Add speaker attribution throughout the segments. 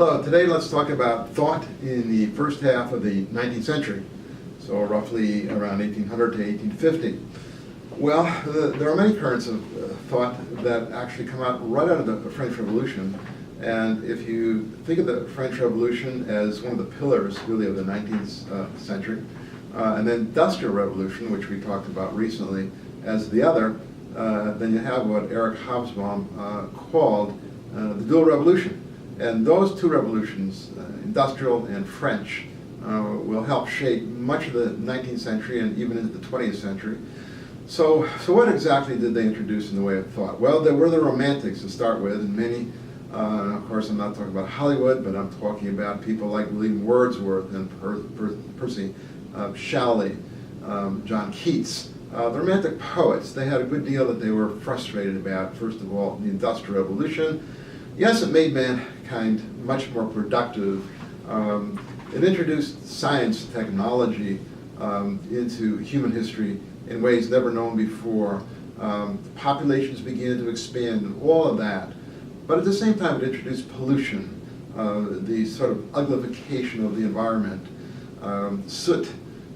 Speaker 1: Hello, today let's talk about thought in the first half of the 19th century, so roughly around 1800 to 1850. Well, there are many currents of thought that actually come out right out of the French Revolution, and if you think of the French Revolution as one of the pillars, really, of the 19th century, and then Industrial Revolution, which we talked about recently, as the other, then you have what Eric Hobsbawm called the dual revolution. And those two revolutions, industrial and French, will help shape much of the 19th century and even into the 20th century. So what exactly did they introduce in the way of thought? Well, there were the Romantics to start with, and many, of course I'm not talking about Hollywood, but I'm talking about people like William Wordsworth and Percy Shelley, John Keats. The Romantic poets, they had a good deal that they were frustrated about. First of all, the Industrial Revolution. Yes, it made mankind much more productive. It introduced science, technology into human history in ways never known before. Populations began to expand and all of that. But at the same time, it introduced pollution, the sort of uglification of the environment, soot,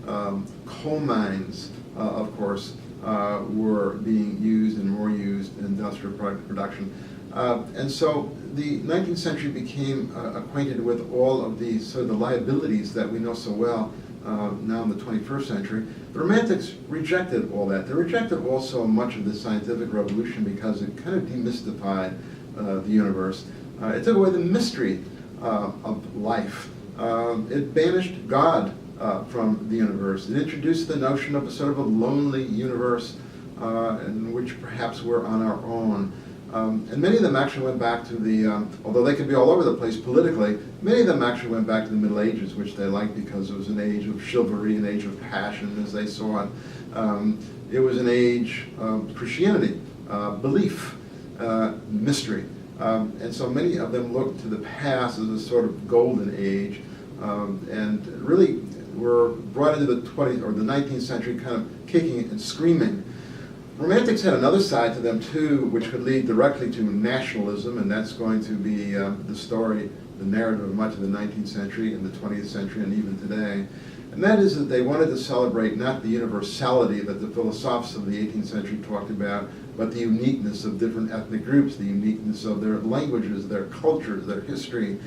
Speaker 1: coal mines, of course, were being used and more used in industrial production. And so the 19th century became acquainted with all of these sort of the liabilities that we know so well now in the 21st century. The Romantics rejected all that. They rejected also much of the scientific revolution because it kind of demystified the universe. It took away the mystery of life. It banished God from the universe. It introduced the notion of a sort of a lonely universe in which perhaps we're on our own. And many of them actually went back to the, although they could be all over the place politically, many of them actually went back to the Middle Ages, which they liked because it was an age of chivalry, an age of passion as they saw it. It was an age of Christianity, belief, mystery. And so many of them looked to the past as a sort of golden age, and really were brought into the 20th or the 19th century kind of kicking and screaming. Romantics had another side to them too, which could lead directly to nationalism, and that's going to be the story, the narrative of much of the 19th century and the 20th century and even today. And that is that they wanted to celebrate not the universality that the philosophers of the 18th century talked about, but the uniqueness of different ethnic groups, the uniqueness of their languages, their cultures, their history.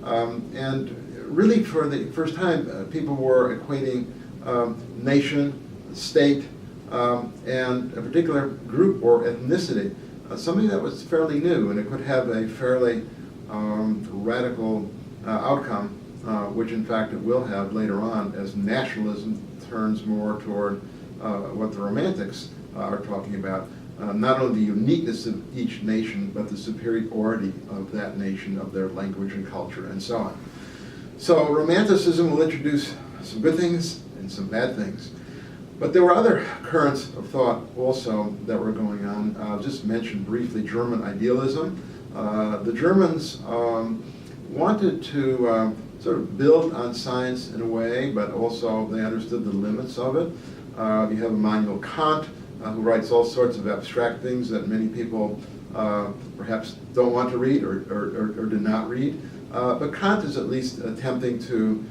Speaker 1: And really for the first time, people were equating nation, state, and a particular group or ethnicity, something that was fairly new, and it could have a fairly radical outcome, which in fact it will have later on as nationalism turns more toward what the Romantics are talking about. Not only the uniqueness of each nation, but the superiority of that nation, of their language and culture, and so on. So Romanticism will introduce some good things and some bad things. But there were other currents of thought also that were going on. I'll just mention briefly German idealism. The Germans wanted to sort of build on science in a way, but also they understood the limits of it. You have Immanuel Kant, who writes all sorts of abstract things that many people perhaps don't want to read or do not read. But Kant is at least attempting to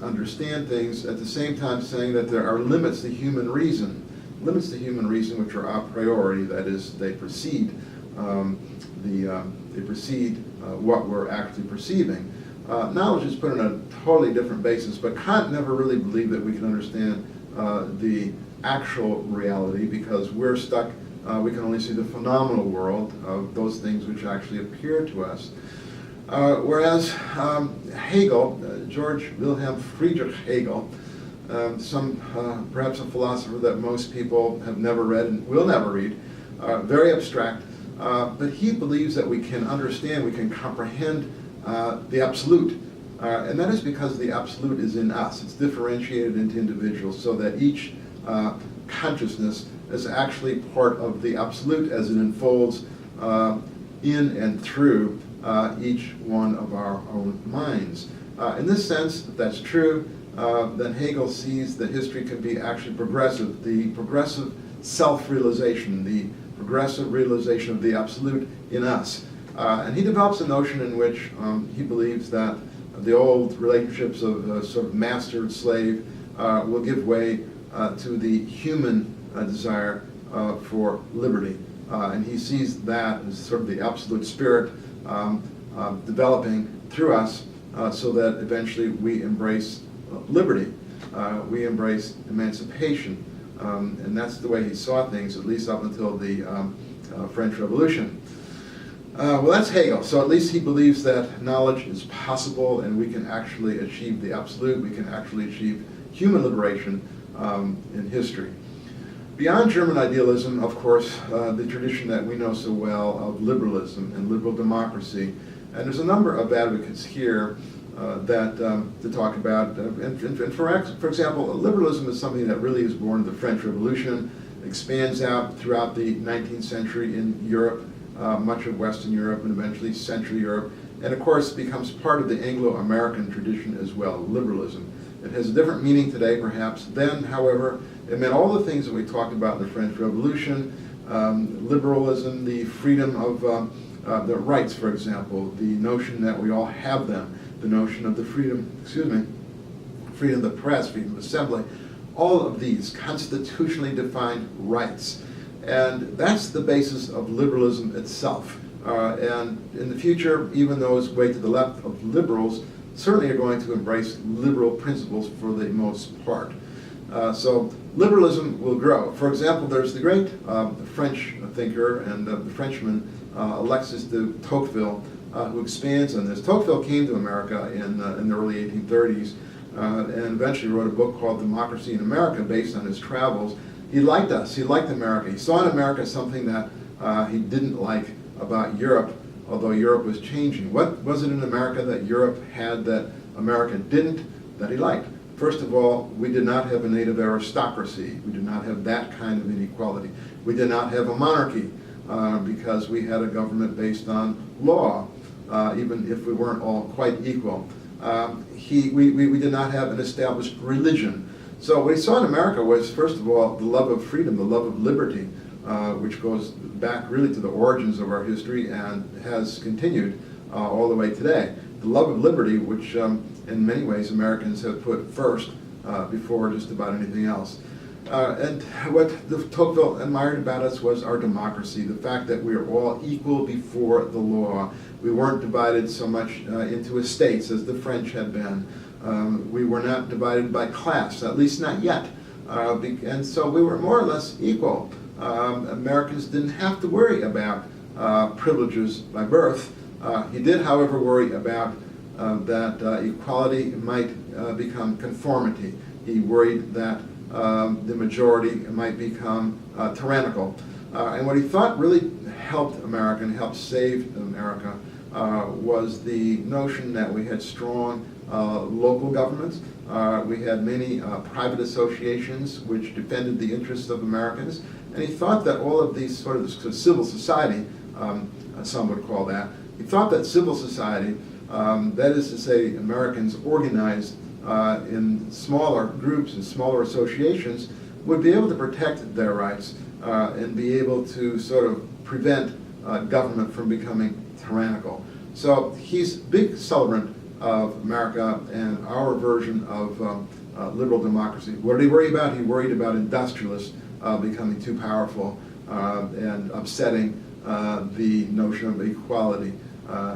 Speaker 1: understand things, at the same time saying that there are limits to human reason which are a priori, that is, they precede what we're actually perceiving. Knowledge is put on a totally different basis, but Kant never really believed that we can understand the actual reality because we're stuck, we can only see the phenomenal world of those things which actually appear to us. Whereas Hegel, George Wilhelm Friedrich Hegel, perhaps a philosopher that most people have never read and will never read, very abstract, but he believes that we can understand, we can comprehend the absolute, and that is because the absolute is in us. It's differentiated into individuals so that each consciousness is actually part of the absolute as it unfolds in and through each one of our own minds. In this sense, if that's true, then Hegel sees that history can be actually progressive, the progressive self-realization, the progressive realization of the absolute in us. And he develops a notion in which he believes that the old relationships of sort of master and slave will give way to the human desire for liberty. And he sees that as sort of the absolute spirit developing through us so that eventually we embrace liberty. We embrace emancipation. And that's the way he saw things, at least up until the French Revolution. Well, that's Hegel. So at least he believes that knowledge is possible and we can actually achieve the absolute. We can actually achieve human liberation in history. Beyond German idealism, of course, the tradition that we know so well of liberalism and liberal democracy. And there's a number of advocates here to talk about. For example, liberalism is something that really is born of the French Revolution, expands out throughout the 19th century in Europe, much of Western Europe, and eventually Central Europe, and of course becomes part of the Anglo-American tradition as well, liberalism. It has a different meaning today, perhaps. Then, however, it meant all the things that we talked about in the French Revolution, liberalism, the freedom of the rights, for example, the notion that we all have them, the notion of the freedom of the press, freedom of assembly, all of these constitutionally defined rights. And that's the basis of liberalism itself. And in the future, even those way to the left of liberals certainly are going to embrace liberal principles for the most part. So liberalism will grow. For example, there's the great French thinker and the Frenchman Alexis de Tocqueville, who expands on this. Tocqueville came to America in the early 1830s and eventually wrote a book called Democracy in America based on his travels. He liked us. He liked America. He saw in America something that he didn't like about Europe, although Europe was changing. What was it in America that Europe had that America didn't, that he liked? First of all, we did not have a native aristocracy. We did not have that kind of inequality. We did not have a monarchy because we had a government based on law, even if we weren't all quite equal. We did not have an established religion. So what he saw in America was, first of all, the love of freedom, the love of liberty, which goes back really to the origins of our history and has continued all the way today. The love of liberty, which in many ways Americans have put first before just about anything else. And what Tocqueville admired about us was our democracy, the fact that we are all equal before the law. We weren't divided so much into estates as the French had been. We were not divided by class, at least not yet. And so we were more or less equal. Americans didn't have to worry about privileges by birth. He did, however, worry about that equality might become conformity. He worried that the majority might become tyrannical. And what he thought really helped America and helped save America was the notion that we had strong local governments. We had many private associations which defended the interests of Americans. And he thought that all of these sort of civil society, some would call that, he thought that civil society, that is to say Americans organized in smaller groups and smaller associations, would be able to protect their rights and be able to sort of prevent government from becoming tyrannical. So he's a big celebrant of America and our version of liberal democracy. What did he worry about? He worried about industrialists becoming too powerful and upsetting the notion of equality.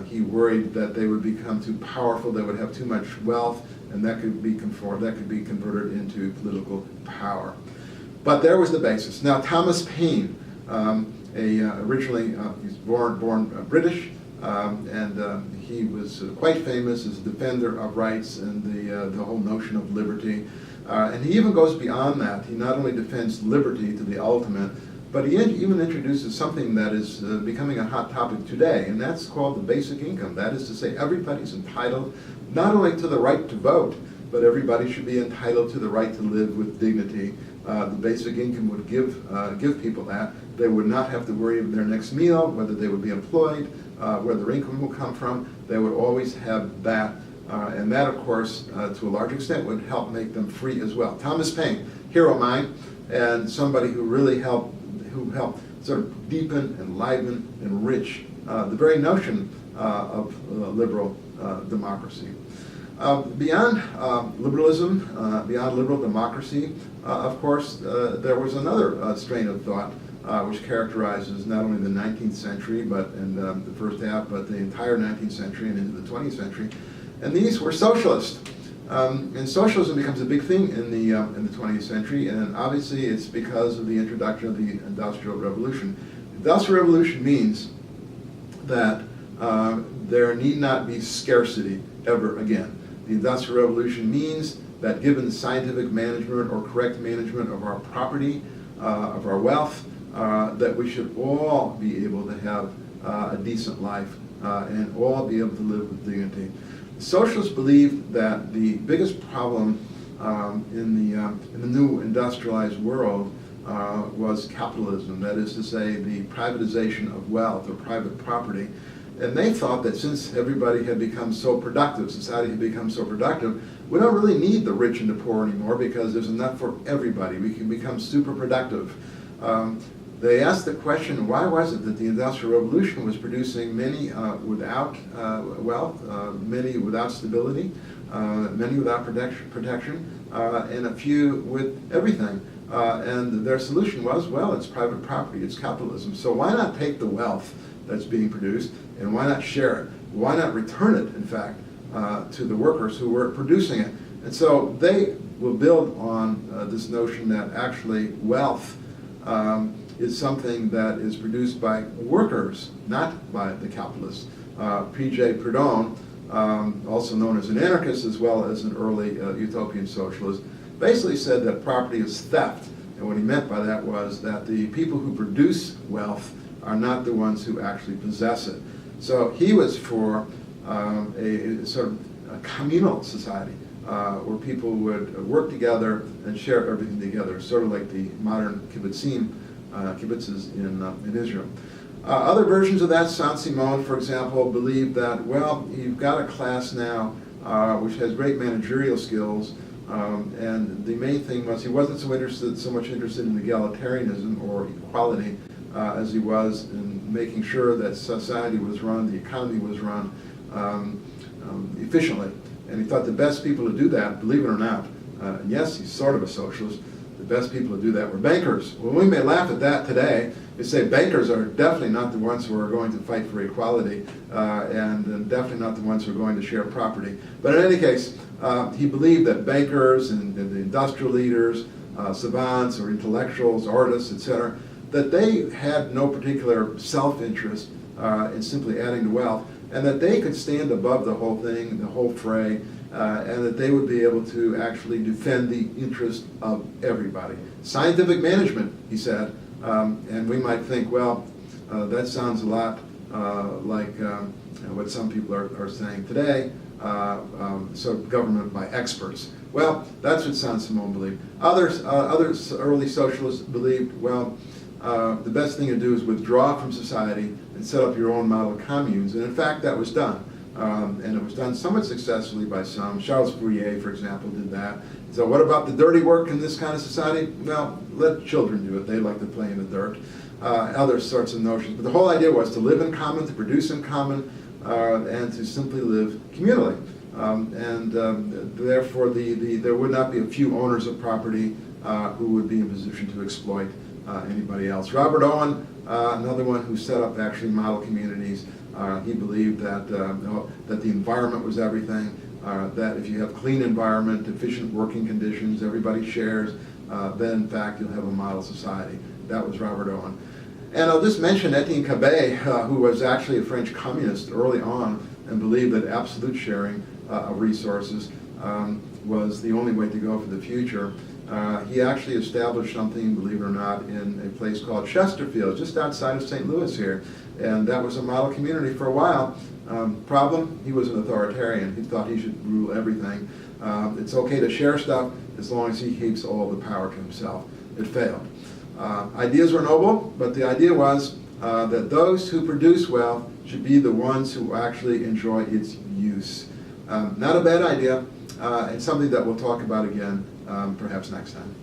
Speaker 1: He worried that they would become too powerful, they would have too much wealth, and that could be converted into political power. But there was the basis. Now Thomas Paine, originally he's born British, and he was quite famous as a defender of rights and the whole notion of liberty. And he even goes beyond that. He not only defends liberty to the ultimate, but he even introduces something that is becoming a hot topic today, and that's called the basic income. That is to say, everybody's entitled not only to the right to vote, but everybody should be entitled to the right to live with dignity. The basic income would give people that. They would not have to worry about their next meal, whether they would be employed, where their income will come from. They would always have that. And that, of course, to a large extent, would help make them free as well. Thomas Paine, hero of mine, and somebody who really helped sort of deepen, enliven, enrich the very notion of liberal democracy. Beyond liberalism, beyond liberal democracy, of course, there was another strain of thought which characterizes not only the 19th century, but in the first half, but the entire 19th century and into the 20th century, and these were socialist. And socialism becomes a big thing in the 20th century, and obviously it's because of the introduction of the Industrial Revolution. The Industrial Revolution means that there need not be scarcity ever again. The Industrial Revolution means that given scientific management or correct management of our property, of our wealth, that we should all be able to have a decent life and all be able to live with dignity. Socialists believe that the biggest problem in the new industrialized world was capitalism, that is to say, the privatization of wealth or private property. And they thought that since everybody had become so productive, society had become so productive, we don't really need the rich and the poor anymore because there's enough for everybody. We can become super productive. They asked the question, why was it that the Industrial Revolution was producing many without wealth, many without stability, many without protection, and a few with everything? And their solution was, well, it's private property, it's capitalism. So why not take the wealth that's being produced and why not share it? Why not return it, in fact, to the workers who were producing it? And so they will build on this notion that actually wealth is something that is produced by workers, not by the capitalists. P.J. Proudhon, also known as an anarchist as well as an early utopian socialist, basically said that property is theft. And what he meant by that was that the people who produce wealth are not the ones who actually possess it. So he was for a sort of a communal society where people would work together and share everything together, sort of like the modern kibbutzes in Israel. Other versions of that, Saint-Simon, for example, believed that, well, you've got a class now which has great managerial skills, and the main thing was he wasn't so much interested in egalitarianism or equality as he was in making sure that society was run, the economy was run efficiently. And he thought the best people to do that, believe it or not, yes, he's sort of a socialist, the best people to do that were bankers. Well, we may laugh at that today. We say bankers are definitely not the ones who are going to fight for equality and definitely not the ones who are going to share property. But in any case, he believed that bankers and the industrial leaders, savants or intellectuals, artists, etc., that they had no particular self-interest in simply adding to wealth, and that they could stand above the whole thing, the whole fray, and that they would be able to actually defend the interest of everybody. Scientific management, he said, and we might think, well, that sounds a lot like what some people are saying today, so government by experts. Well, that's what Saint-Simon believed. Others early socialists believed, well, the best thing to do is withdraw from society and set up your own model communes. And in fact, that was done. And it was done somewhat successfully by some. Charles Fourier, for example, did that. So what about the dirty work in this kind of society? Well, let children do it. They like to play in the dirt. Other sorts of notions. But the whole idea was to live in common, to produce in common, and to simply live communally. Therefore, there would not be a few owners of property who would be in position to exploit anybody else. Robert Owen, another one who set up actually model communities. He believed that that the environment was everything. That if you have clean environment, efficient working conditions, everybody shares, then in fact you'll have a model society. That was Robert Owen. And I'll just mention Etienne Cabet, who was actually a French communist early on and believed that absolute sharing of resources was the only way to go for the future. He actually established something, believe it or not, in a place called Chesterfield, just outside of St. Louis here. And that was a model community for a while. Problem, he was an authoritarian. He thought he should rule everything. It's okay to share stuff as long as he keeps all the power to himself. It failed. Ideas were noble, but the idea was that those who produce wealth should be the ones who actually enjoy its use. Not a bad idea, and something that we'll talk about again perhaps next time.